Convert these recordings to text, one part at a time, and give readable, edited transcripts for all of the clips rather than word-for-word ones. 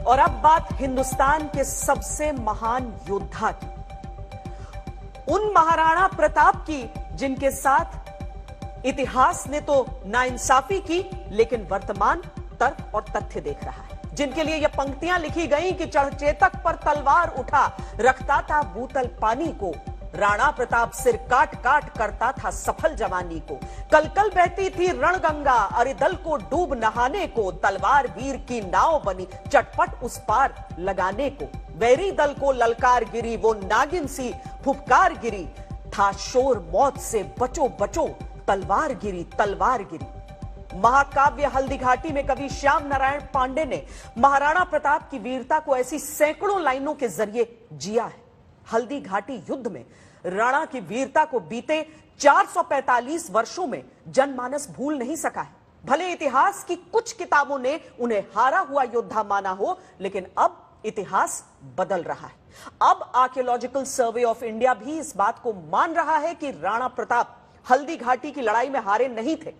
और अब बात हिंदुस्तान के सबसे महान योद्धा की, उन महाराणा प्रताप की जिनके साथ इतिहास ने तो नाइंसाफी की, लेकिन वर्तमान तर्क और तथ्य देख रहा है, जिनके लिए यह पंक्तियां लिखी गई कि चढ़चेतक पर तलवार उठा, रखता था बूतल पानी को, राणा प्रताप सिर काट काट करता था सफल जवानी को, कल कल बहती थी रणगंगा, अरिदल को डूब नहाने को, तलवार वीर की नाव बनी चटपट उस पार लगाने को, वैरी दल को ललकार गिरी वो नागिन सी फुफकार गिरी, था शोर मौत से बचो बचो, तलवार गिरी तलवार गिरी। महाकाव्य हल्दी घाटी में कवि श्याम नारायण पांडे ने महाराणा प्रताप की वीरता को ऐसी सैकड़ों लाइनों के जरिए जिया है। हल्दी घाटी युद्ध में राणा की वीरता को बीते 445 वर्षों में जनमानस भूल नहीं सका है। भले इतिहास की कुछ किताबों ने उन्हें हारा हुआ योद्धा माना हो, लेकिन अब इतिहास बदल रहा है। अब आर्कियोलॉजिकल सर्वे ऑफ इंडिया भी इस बात को मान रहा है कि राणा प्रताप हल्दी घाटी की लड़ाई में हारे नहीं थे।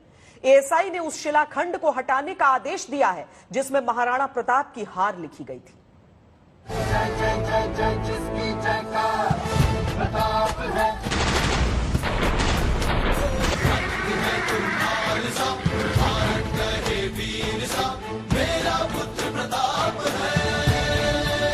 एएसआई ने उस शिलाखंड को हटाने का आदेश दिया है जिसमें महाराणा प्रताप की हार लिखी गई थी। जिसकी जयकार प्रताप है, मेरा पुत्र प्रताप है,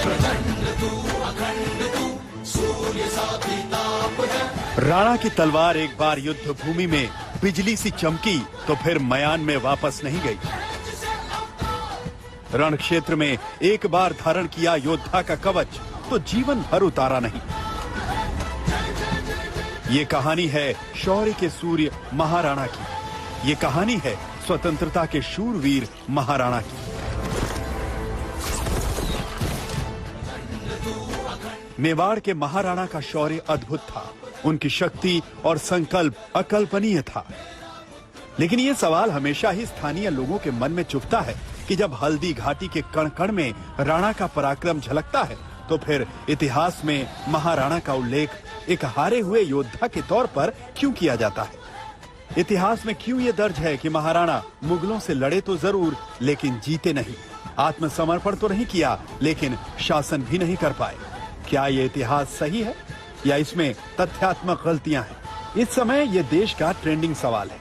प्रचंड तू अखंड तू, सूर्य सा ताप है। राणा की तलवार एक बार युद्ध भूमि में बिजली सी चमकी तो फिर मयान में वापस नहीं गई। रण क्षेत्र में एक बार धारण किया योद्धा का कवच तो जीवन भर उतारा नहीं। ये कहानी है शौर्य के सूर्य महाराणा की। ये कहानी है स्वतंत्रता के शूरवीर महाराणा की। मेवाड़ के महाराणा का शौर्य अद्भुत था। उनकी शक्ति और संकल्प अकल्पनीय था। लेकिन ये सवाल हमेशा ही स्थानीय लोगों के मन में चुभता है कि जब हल्दी घाटी के कण कण में राणा का पराक्रम झलकता है तो फिर इतिहास में महाराणा का उल्लेख एक हारे हुए योद्धा के तौर पर क्यों किया जाता है? इतिहास में क्यों ये दर्ज है कि महाराणा मुगलों से लड़े तो जरूर लेकिन जीते नहीं, आत्मसमर्पण तो नहीं किया लेकिन शासन भी नहीं कर पाए? क्या ये इतिहास सही है या इसमें तथ्यात्मक गलतियां हैं? इस समय ये देश का ट्रेंडिंग सवाल है।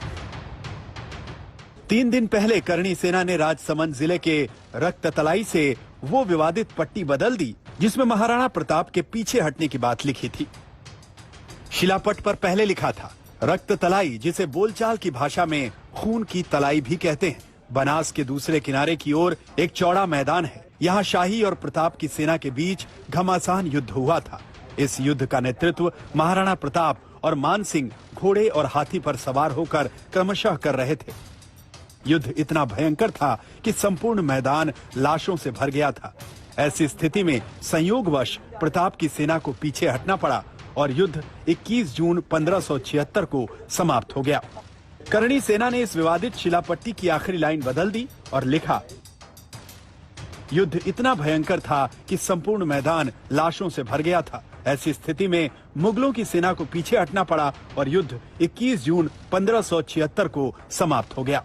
3 दिन पहले करणी सेना ने राजसमंद जिले के रक्ततलाई से वो विवादित पट्टी बदल दी जिसमें महाराणा प्रताप के पीछे हटने की बात लिखी थी। शिलापट पर पहले लिखा था रक्ततलाई, जिसे बोलचाल की भाषा में खून की तलाई भी कहते हैं। बनास के दूसरे किनारे की ओर एक चौड़ा मैदान है। यहाँ शाही और प्रताप की सेना के बीच घमासान युद्ध हुआ था। इस युद्ध का नेतृत्व महाराणा प्रताप और मान सिंह घोड़े और हाथी पर सवार होकर क्रमशः कर रहे थे। युद्ध इतना भयंकर था कि संपूर्ण मैदान लाशों से भर गया था। ऐसी स्थिति में संयोगवश प्रताप की सेना को पीछे हटना पड़ा और युद्ध 21 जून 1576 को समाप्त हो गया। करणी सेना ने इस विवादित शिलापट्टी की आखिरी लाइन बदल दी और लिखा, युद्ध इतना भयंकर था कि संपूर्ण मैदान लाशों से भर गया था। ऐसी स्थिति में मुगलों की सेना को पीछे हटना पड़ा और युद्ध 21 जून 1576 को समाप्त हो गया।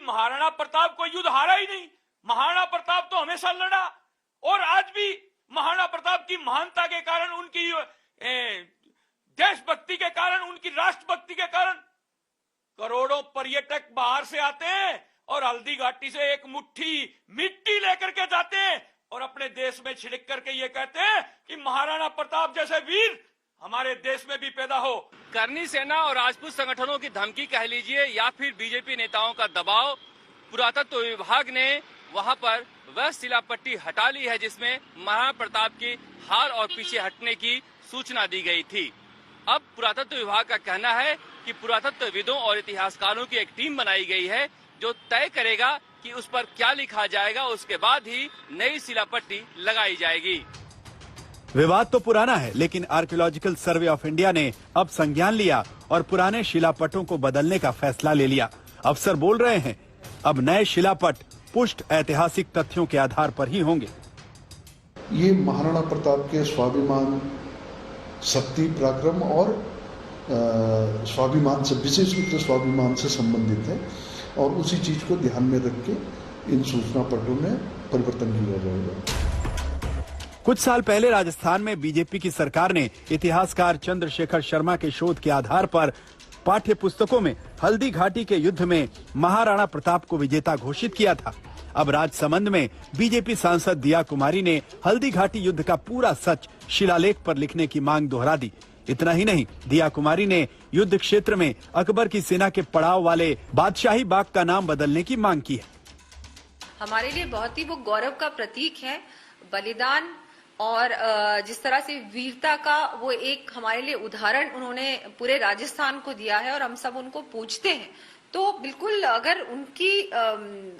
महाराणा प्रताप को युद्ध हारा ही नहीं। महाराणा प्रताप तो हमेशा लड़ा और आज भी महाराणा प्रताप की महानता के कारण, उनकी देशभक्ति के कारण, उनकी राष्ट्रभक्ति के कारण करोड़ों पर्यटक बाहर से आते हैं और हल्दी घाटी से एक मुट्ठी मिट्टी लेकर के जाते हैं और अपने देश में छिड़क करके ये कहते हैं कि महाराणा प्रताप जैसे वीर हमारे देश में भी पैदा हो। करणी सेना और राजपूत संगठनों की धमकी कह लीजिए या फिर बीजेपी नेताओं का दबाव, पुरातत्व विभाग ने वहां पर वह शिलापट्टी हटा ली है जिसमें महाराणा प्रताप की हार और पीछे हटने की सूचना दी गई थी। अब पुरातत्व विभाग का कहना है कि पुरातत्वविदों और इतिहासकारों की एक टीम बनाई गई है जो तय करेगा कि उस पर क्या लिखा जाएगा। उसके बाद ही नई शिलापट्टी लगाई जाएगी। विवाद तो पुराना है, लेकिन आर्कियोलॉजिकल सर्वे ऑफ इंडिया ने अब संज्ञान लिया और पुराने शिलापटों को बदलने का फैसला ले लिया। अफसर बोल रहे हैं अब नए शिलापट पुष्ट ऐतिहासिक तथ्यों के आधार पर ही होंगे। ये महाराणा प्रताप के स्वाभिमान, शक्ति, पराक्रम और स्वाभिमान से, विशेष रूप से स्वाभिमान से संबंधित है और उसी चीज को ध्यान में रख के इन सूचना पटों में परिवर्तन किया जाएगा। कुछ साल पहले राजस्थान में बीजेपी की सरकार ने इतिहासकार चंद्रशेखर शर्मा के शोध के आधार पर पाठ्य पुस्तकों में हल्दी घाटी के युद्ध में महाराणा प्रताप को विजेता घोषित किया था। अब राजसमंद में बीजेपी सांसद दिया कुमारी ने हल्दी घाटी युद्ध का पूरा सच शिलालेख पर लिखने की मांग दोहरा दी। इतना ही नहीं, दिया कुमारी ने युद्ध क्षेत्र में अकबर की सेना के पड़ाव वाले बादशाही बाग का नाम बदलने की मांग की है। हमारे लिए बहुत ही वो गौरव का प्रतीक है, बलिदान और जिस तरह से वीरता का वो एक हमारे लिए उदाहरण उन्होंने पूरे राजस्थान को दिया है और हम सब उनको पूजते हैं। तो बिल्कुल अगर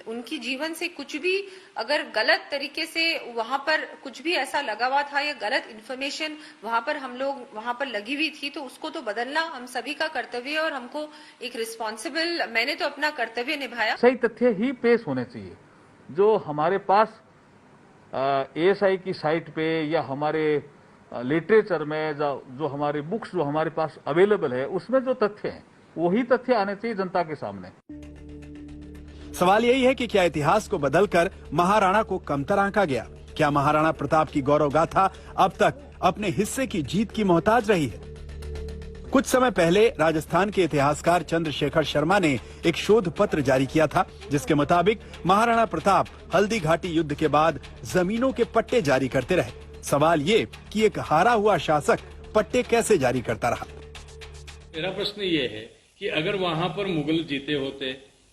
उनकी जीवन से कुछ भी अगर गलत तरीके से वहां पर कुछ भी ऐसा लगा हुआ था या गलत इन्फॉर्मेशन वहां पर हम लोग वहां पर लगी हुई थी, तो उसको तो बदलना हम सभी का कर्तव्य है और हमको एक रिस्पॉन्सिबल, मैंने तो अपना कर्तव्य निभाया। सही तथ्य ही पेश होने चाहिए। जो हमारे पास ASI की साइट पे या हमारे लिटरेचर में जो हमारे बुक्स जो हमारे पास अवेलेबल है उसमें जो तथ्य हैं वही तथ्य आने चाहिए जनता के सामने। सवाल यही है कि क्या इतिहास को बदलकर महाराणा को कमतर आंका गया? क्या महाराणा प्रताप की गौरव गाथा अब तक अपने हिस्से की जीत की मोहताज रही है? कुछ समय पहले राजस्थान के इतिहासकार चंद्रशेखर शर्मा ने एक शोध पत्र जारी किया था, जिसके मुताबिक महाराणा प्रताप हल्दी घाटी युद्ध के बाद जमीनों के पट्टे जारी करते रहे। सवाल ये कि एक हारा हुआ शासक पट्टे कैसे जारी करता रहा? मेरा प्रश्न ये है कि अगर वहां पर मुगल जीते होते,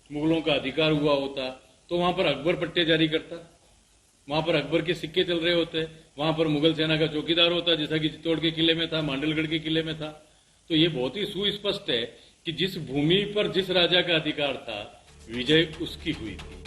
मुगलों का अधिकार हुआ होता, तो वहां पर अकबर पट्टे जारी करता, वहां पर अकबर के सिक्के चल रहे होते, वहां पर मुगल सेना का चौकीदार होता, जैसा कि चित्तौड़ के किले में था, मांडलगढ़ के किले में था। तो ये बहुत ही सुस्पष्ट है कि जिस भूमि पर जिस राजा का अधिकार था, विजय उसकी हुई थी।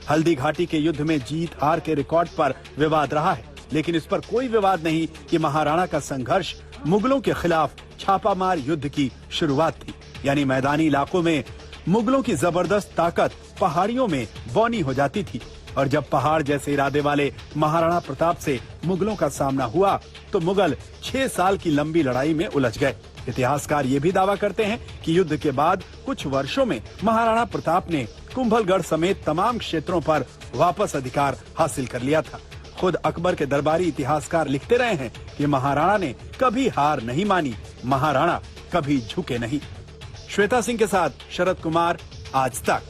हल्दी घाटी के युद्ध में जीत हार के रिकॉर्ड पर विवाद रहा है, लेकिन इस पर कोई विवाद नहीं कि महाराणा का संघर्ष मुगलों के खिलाफ छापामार युद्ध की शुरुआत थी। यानी मैदानी इलाकों में मुगलों की जबरदस्त ताकत पहाड़ियों में बौनी हो जाती थी, और जब पहाड़ जैसे इरादे वाले महाराणा प्रताप से मुगलों का सामना हुआ तो मुगल 6 साल की लंबी लड़ाई में उलझ गए। इतिहासकार ये भी दावा करते हैं कि युद्ध के बाद कुछ वर्षों में महाराणा प्रताप ने कुंभलगढ़ समेत तमाम क्षेत्रों पर वापस अधिकार हासिल कर लिया था। खुद अकबर के दरबारी इतिहासकार लिखते रहे हैं कि महाराणा ने कभी हार नहीं मानी, महाराणा कभी झुके नहीं। श्वेता सिंह के साथ शरद कुमार, आज तक।